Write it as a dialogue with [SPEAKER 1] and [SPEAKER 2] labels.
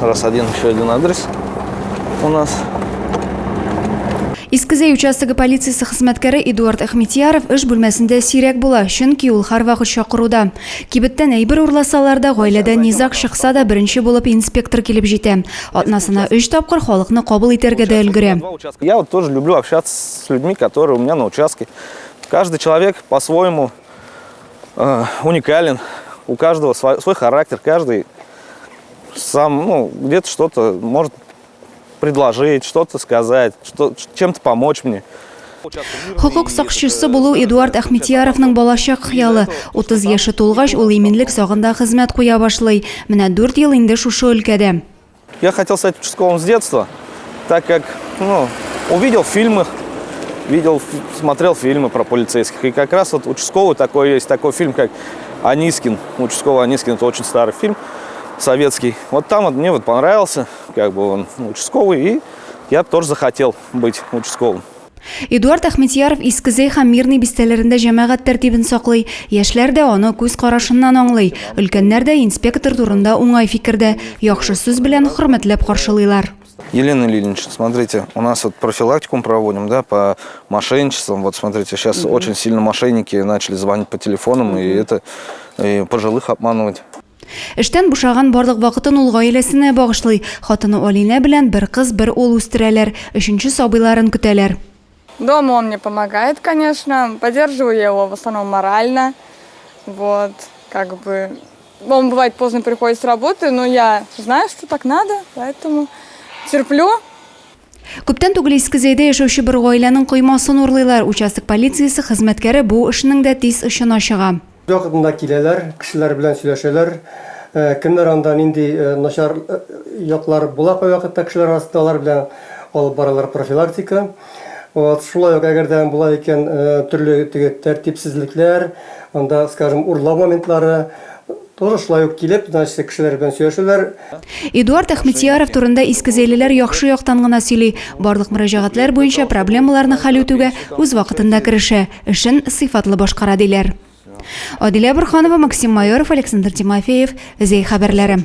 [SPEAKER 1] раз еще один адрес у нас.
[SPEAKER 2] Искізей участығы полициясы қызметкері Эдуард Ахметьяров үш бүлмәсінде сирек була, чөнки ул һәр вакыт чакыруда. Кибеттән әйбер урласаларда, гаиләдә низак чыкса да беренче булып инспектор килеп җитә. Атнасына 3 тапкыр халыкны кабул итәргә дә өлгерә.
[SPEAKER 1] Я вот тоже люблю общаться с людьми, которые у меня на участке. Каждый человек по-своему уникален, у каждого свой характер, каждый сам, где-то что-то может предложить, что-то сказать, чем-то помочь мне.
[SPEAKER 2] Хокук сакчысы булу Эдуард Ахметьяровның балачак хыялы. 30 яшы тулгач, ул именлек сагында хезмәт куя башлый. Менә 4 ел инде шушы өлкәдә.
[SPEAKER 1] Я хотел стать участковым с детства, так как увидел фильмы, смотрел фильмы про полицейских. И как раз вот участковый есть такой фильм, как Анискин. Участковый Анискин — это очень старый фильм, советский. Вот там мне понравился, как бы он участковый, и я тоже захотел быть участковым.
[SPEAKER 2] Эдуард Ахметьяров искізей һәм мирный бистәләрендә җәмәгать тәртибен саклый. Яшьләр дә аны күз карашыннан аңлый. Өлкәннәр дә инспектор турында уңай фикердә, яхшы сүз белән хөрмәтләп каршылыйлар.
[SPEAKER 1] Елена Ильинична, смотрите, у нас вот профилактику проводим, да, по мошенничествам. Вот смотрите, сейчас очень сильно мошенники начали звонить по телефонам и пожилых обманывать.
[SPEAKER 2] Эштән бушаган барлык вакытын ул гаиләсенә багышлый. Хатыны Алина белән бер кыз, бер ул үстерәләр, өченче сабыйларын көтәләр.
[SPEAKER 3] Дома он мне помогает, конечно, поддерживаю я его в основном морально. Вот, как бы, он бывает поздно приходит с работы, но я знаю, что так надо, поэтому терплю.
[SPEAKER 2] Күптән түгел Искезәйдә яшәүче бер гаиләнең коймасын урлыйлар. Участок полициясе хезмәткәре бу эшнең дә тиз очына чыга.
[SPEAKER 4] Вакытында киләләр, кешеләр белән сөйләшәләр. Кемнәр анда нинди начар яклар була вакытта кешеләр арасында белән алып баралар профилактика. Вот шулай ук әгәрдә була икән төрле тәртипсезлекләр, анда, скажем, урлау моментлары тоже шулай ук килеп, значит, кешеләр белән сөйләшәләр.
[SPEAKER 2] Эдуард Ахметьяров турында Искезәйлеләр яхшы яктан гына сөйли. Барлык мөрәҗәгатьләр буенча проблемаларны хәл итүгә үз вакытында керешә, эшен сыйфатлы башкара диләр. Адилә Бурханова, Максим Майоров, Александр Тимофеев, Зей хәбәрләре.